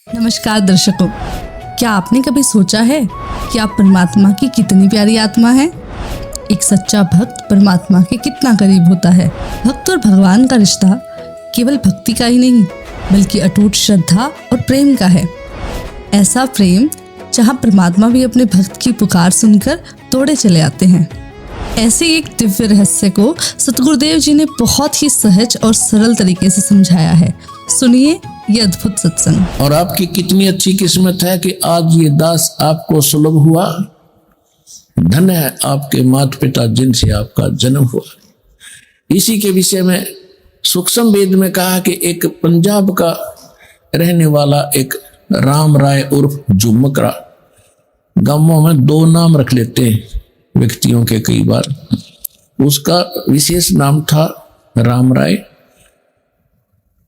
नमस्कार दर्शकों, क्या आपने कभी सोचा है कि आप परमात्मा की कितनी प्यारी आत्मा है। एक सच्चा भक्त परमात्मा के कितना करीब होता है। भक्त और भगवान का रिश्ता केवल भक्ति का ही नहीं बल्कि अटूट श्रद्धा और प्रेम का है। ऐसा प्रेम जहाँ परमात्मा भी अपने भक्त की पुकार सुनकर दौड़े चले आते हैं। ऐसे एक दिव्य रहस्य को सतगुरुदेव जी ने बहुत ही सहज और सरल तरीके से समझाया है। सुनिए ये अद्भुत सत्संग। और आपकी कितनी अच्छी किस्मत है कि आज ये दास आपको सुलभ हुआ। धन्य है आपके माता पिता जिनसे आपका जन्म हुआ। इसी के विषय में सूक्ष्म वेद में कहा कि एक पंजाब का रहने वाला एक राम राय उर्फ झुमकरा, गांवों में दो नाम रख लेते हैं व्यक्तियों के कई बार। उसका विशेष नाम था राम राय।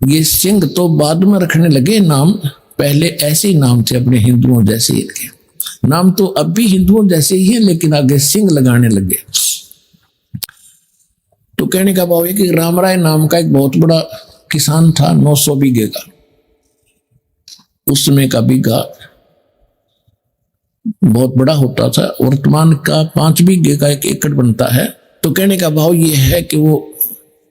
ये सिंह तो बाद में रखने लगे नाम, पहले ऐसे ही नाम थे अपने हिंदुओं जैसे ही इनके नाम। तो अब भी हिंदुओं जैसे ही है लेकिन आगे सिंह लगाने लगे। तो कहने का भाव है कि राम राय नाम का एक बहुत बड़ा किसान था, 900 बीघे का। उस समय का बीघा बहुत बड़ा होता था। वर्तमान का 5 बीघे का 1 एकड़ बनता है। तो कहने का भाव यह है कि वो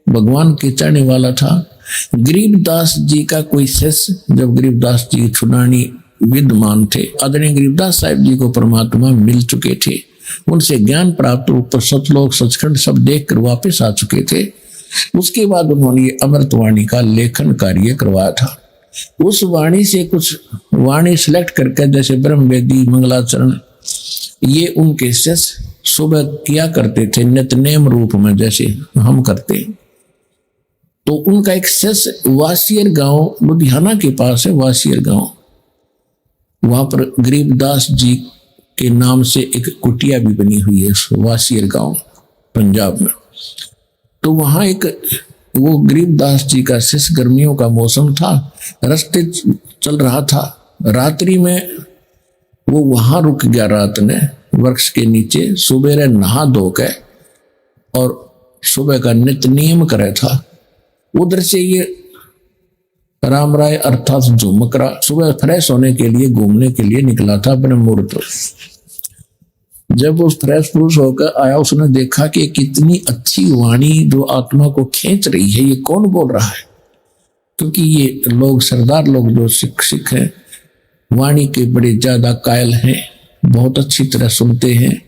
भगवान के चाहने वाला था। गरीबदास जी का कोई शिष्य, जब गरीबदास जी छुड़ानी विद्वान थे, आदरणीय गरीबदास साहिब जी को परमात्मा मिल चुके थे, उनसे ज्ञान प्राप्त ऊपर सतलोक सचखंड सब देख कर वापिस आ चुके थे। उसके बाद उन्होंने ये अमृतवाणी का लेखन कार्य करवाया था। उस वाणी से कुछ वाणी सिलेक्ट करके, जैसे ब्रह्मवेदी, मंगलाचरण, ये उनके शिष्य सुबह किया करते थे नित्यनेम रूप में जैसे हम करते हैं। तो उनका एक शिष्य वासियर गांव लुधियाना के पास है, वासियर गांव, वहां पर गरीबदास जी के नाम से एक कुटिया भी बनी हुई है, वासियर गांव पंजाब में। तो वहां एक वो गरीबदास जी का शिष्य, गर्मियों का मौसम था, रास्ते चल रहा था, रात्रि में वो वहां रुक गया रात में वृक्ष के नीचे। सुबह नहा धो के और सुबह का नित्य नियम करे था। उधर से ये राम राय अर्थात झुमकरा सुबह फ्रेश होने के लिए घूमने के लिए निकला था अपने मुहूर्त। जब वो फ्रेश पुरुष होकर आया, उसने देखा कि कितनी अच्छी वाणी जो आत्मा को खींच रही है, ये कौन बोल रहा है। क्योंकि ये लोग सरदार लोग जो सिख हैं, वाणी के बड़े ज्यादा कायल हैं, बहुत अच्छी तरह सुनते हैं,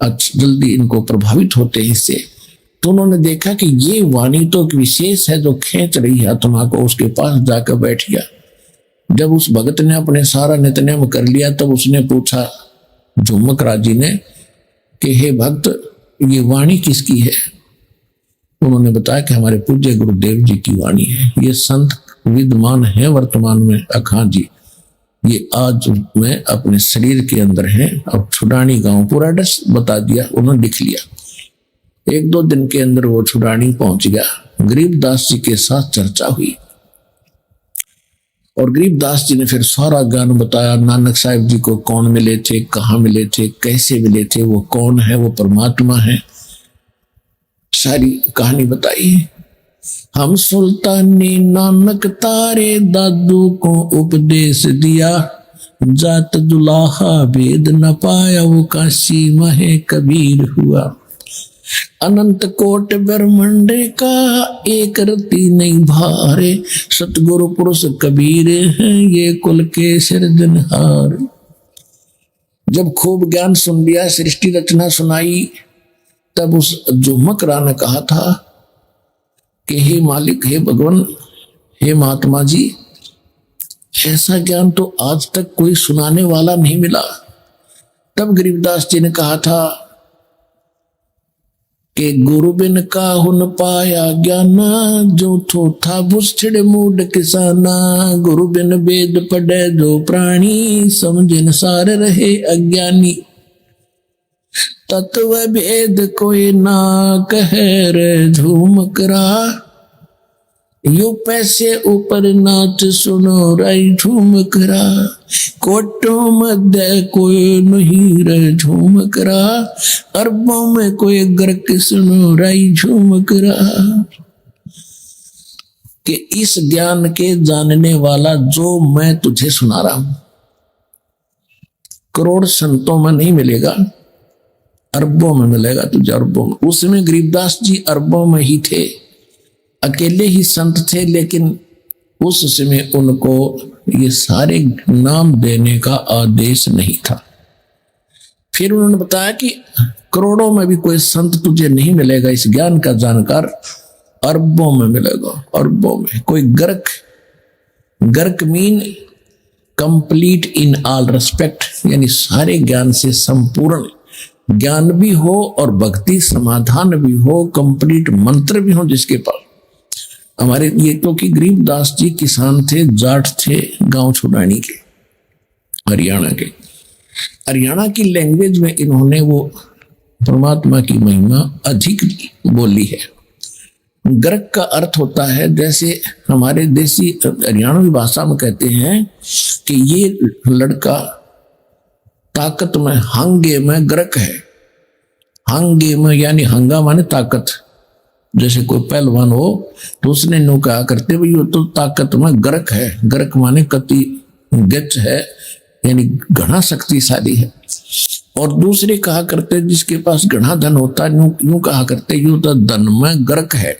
जल्दी इनको प्रभावित होते हैं इससे। तो उन्होंने देखा कि ये वाणी तो एक विशेष है जो खींच रही है आत्मा को। उसके पास जाकर बैठ गया। जब उस भगत ने अपने सारा नित्यनेम कर लिया तब उसने पूछा झुमकरा जी ने कि हे भक्त, ये वाणी किसकी है। उन्होंने बताया कि हमारे पूज्य गुरुदेव जी की वाणी है। ये संत विद्वान है वर्तमान में अखां जी, ये आज में अपने शरीर के अंदर है। अब छुड़ानी गांव पूरा एड्रेस बता दिया, उन्होंने लिख लिया। 1-2 दिन के अंदर वो छुड़ानी पहुंच गया। गरीबदास जी के साथ चर्चा हुई और गरीबदास जी ने फिर सारा ज्ञान बताया। नानक साहिब जी को कौन मिले थे, कहाँ मिले थे, कैसे मिले थे, वो कौन है, वो परमात्मा है, सारी कहानी बताई। हम सुल्तानी नानक तारे दादू को उपदेश दिया, जात दुलाहा भेद न पाया, वो काशी महे कबीर हुआ। अनंत कोट ब्रह्मांड का एक रति नहीं भारे, सतगुरु पुरुष कबीर हैं ये कुल के सिरजनहार। जब खूब ज्ञान सुन लिया, सृष्टि रचना सुनाई, तब उस झुमकरा ने कहा था कि हे मालिक, हे भगवान, हे महात्मा जी, ऐसा ज्ञान तो आज तक कोई सुनाने वाला नहीं मिला। तब गरीबदास जी ने कहा था कि गुरु बिन काहु न पाया ज्ञाना, जो थोथा बुस्छड़ मूड किसाना। गुरु बिन वेद पढ़े जो प्राणी, समझन सार रहे अज्ञानी। तत्व भेद कोई ना कहे रे झुमकरा, यू पैसे ऊपर नाच सुनो राई झुमकरा। कोटों मध्य कोई नहीं रे झुमकरा, अरबों में कोई गर्क सुनो राई झुमकरा। कि इस ज्ञान के जानने वाला जो मैं तुझे सुना रहा हूं करोड़ संतों में नहीं मिलेगा, अरबों में मिलेगा तुझे, अरबों में। उसमें गरीबदास जी अरबों में ही थे, अकेले ही संत थे, लेकिन उस समय उनको ये सारे नाम देने का आदेश नहीं था। फिर उन्होंने बताया कि करोड़ों में भी कोई संत तुझे नहीं मिलेगा इस ज्ञान का जानकार, अरबों में मिलेगा, अरबों में। कोई गर्क mean complete in all respect, यानी सारे ज्ञान से संपूर्ण ज्ञान भी हो और भक्ति समाधान भी हो, कंप्लीट मंत्र भी हो जिसके पास। हमारे ये क्योंकि गरीबदास जी किसान थे, जाट थे, गांव छुड़ानी के, हरियाणा के। हरियाणा की लैंग्वेज में इन्होंने वो परमात्मा की महिमा अधिक बोली है। गर्क का अर्थ होता है, जैसे हमारे देसी हरियाणवी भाषा में कहते हैं कि ये लड़का ताकत में, हंगे में गर्क है। हंगे में यानी हंगा माने ताकत। जैसे कोई पहलवान हो तो उसने नो कहा करते भाई वो तो ताकत में गर्क है। गर्क माने कति गच है, यानी घना शक्तिशाली है। और दूसरे कहा करते जिसके पास घना धन होता है, यूं कहा करते यूं तो धन में गर्क है,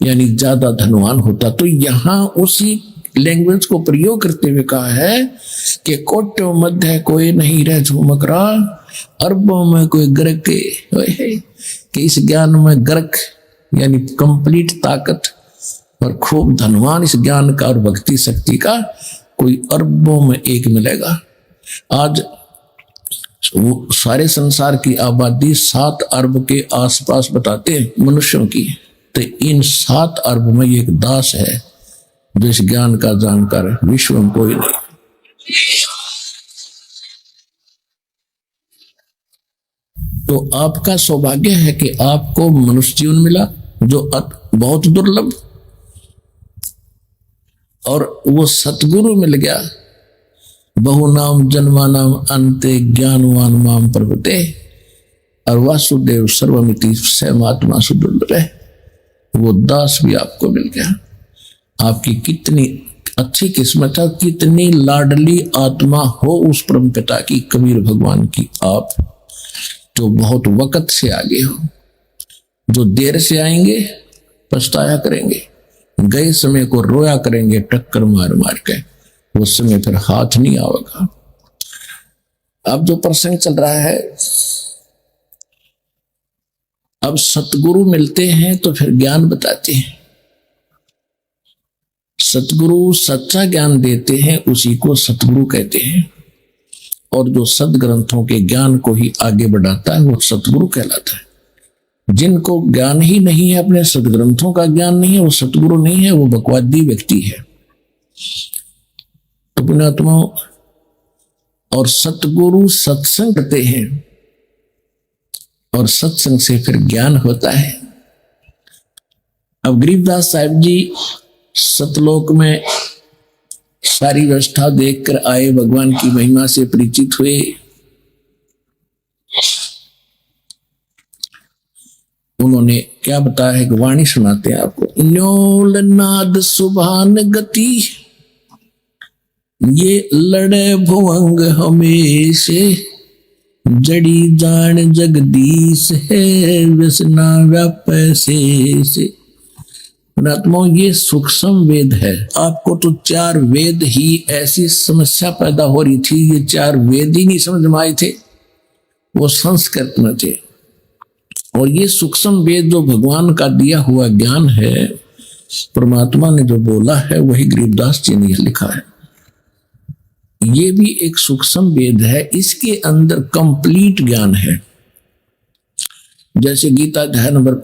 यानी ज्यादा धनवान होता। तो यहाँ उसी लैंग्वेज को प्रयोग करते हुए कहा है कि कोटो मध्य कोई नहीं रह झुमक रहा, अरबों में कोई गर्क कि इस ज्ञान में गर्क यानी कंप्लीट ताकत और खूब धनवान इस ज्ञान का और भक्ति शक्ति का कोई अरबों में एक मिलेगा। आज वो सारे संसार की आबादी 7 अरब के आसपास बताते हैं मनुष्यों की, तो इन 7 अरब में एक दास है जो इस ज्ञान का जानकार है, विश्व में कोई नहीं। तो आपका सौभाग्य है कि आपको मनुष्य जीवन मिला जो बहुत दुर्लभ, और वो सतगुरु मिल गया। बहु नाम जन्मा नाम अंते ज्ञानवान माम प्रभुते, और वासुदेव सर्वमिति सहमात्मा सुदुर्लभ है। वो दास भी आपको मिल गया। आपकी कितनी अच्छी किस्मत है, कितनी लाडली आत्मा हो उस परम पिता की, कबीर भगवान की, आप जो बहुत वक्त से आगे हो। जो देर से आएंगे पछताया करेंगे, गए समय को रोया करेंगे टक्कर मार मार के, उस समय फिर हाथ नहीं आएगा। अब जो प्रसंग चल रहा है, अब सतगुरु मिलते हैं तो फिर ज्ञान बताते हैं। सतगुरु सच्चा ज्ञान देते हैं, उसी को सतगुरु कहते हैं। और जो सदग्रंथों के ज्ञान को ही आगे बढ़ाता है वो सतगुरु कहलाता है। जिनको ज्ञान ही नहीं है, अपने सदग्रंथों का ज्ञान नहीं है, वो सतगुरु नहीं है, वो बकवादी व्यक्ति है। तो पुण्यात्मा और सतगुरु सत्संग करते हैं और सत्संग से फिर ज्ञान होता है। अब गरीबदास साहिब जी सतलोक में सारी व्यवस्था देखकर आए, भगवान की महिमा से परिचित हुए। उन्होंने क्या बताया है कि वाणी सुनाते हैं आपको। न्योल नाद सुभान गति, ये लड़े भुवंग हमेशे, जड़ी जान जगदीश है, व्यसना व्यापै से। आत्मा ये सूक्ष्म वेद है। आपको तो 4 वेद ही ऐसी समस्या पैदा हो रही थी, ये 4 वेद ही नहीं समझ में आए थे, वो संस्कृत में थे। और ये सूक्ष्म वेद जो भगवान का दिया हुआ ज्ञान है, परमात्मा ने जो बोला है वही गरीबदास जी ने लिखा है। ये भी एक सूक्ष्म वेद है, इसके अंदर कंप्लीट ज्ञान है। जैसे गीता अध्याय नंबर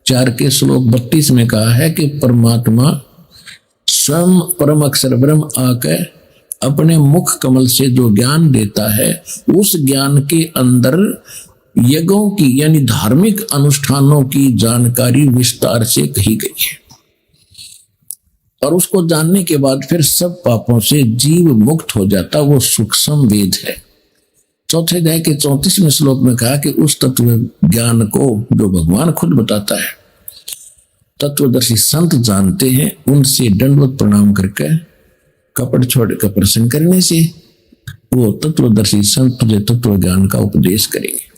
4 के श्लोक 32 में कहा है कि परमात्मा स्वयं परम अक्षर ब्रह्म आकर अपने मुख कमल से जो ज्ञान देता है, उस ज्ञान के अंदर यज्ञों की यानी धार्मिक अनुष्ठानों की जानकारी विस्तार से कही गई है। और उसको जानने के बाद फिर सब पापों से जीव मुक्त हो जाता, वो सूक्ष्म वेद है। चौथे अध्याय के 34वें श्लोक में कहा कि उस तत्व ज्ञान को जो भगवान खुद बताता है, तत्वदर्शी संत जानते हैं, उनसे दंडवत प्रणाम करके कपट छोड़ कर प्रसन्न करने से वो तत्वदर्शी संत तुझे तत्व ज्ञान का उपदेश करेंगे।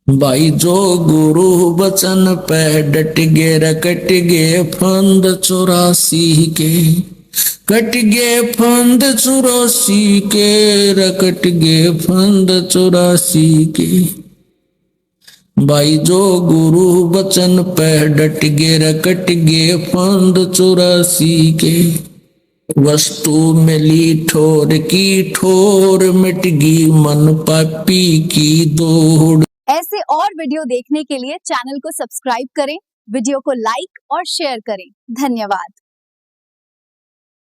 भाई जो गुरु वचन पे डट गे रकट गे फंद 84 के, कट गे फंद 84 के, रकट गे फंद 84 के। भाई जो गुरु वचन पे डट गे रकट गे फंद 84 के, वस्तु मिली ठोर की ठोर, मिट गई मन पापी की दौड़। ऐसे और वीडियो देखने के लिए चैनल को सब्सक्राइब करें, वीडियो को लाइक और शेयर करें। धन्यवाद।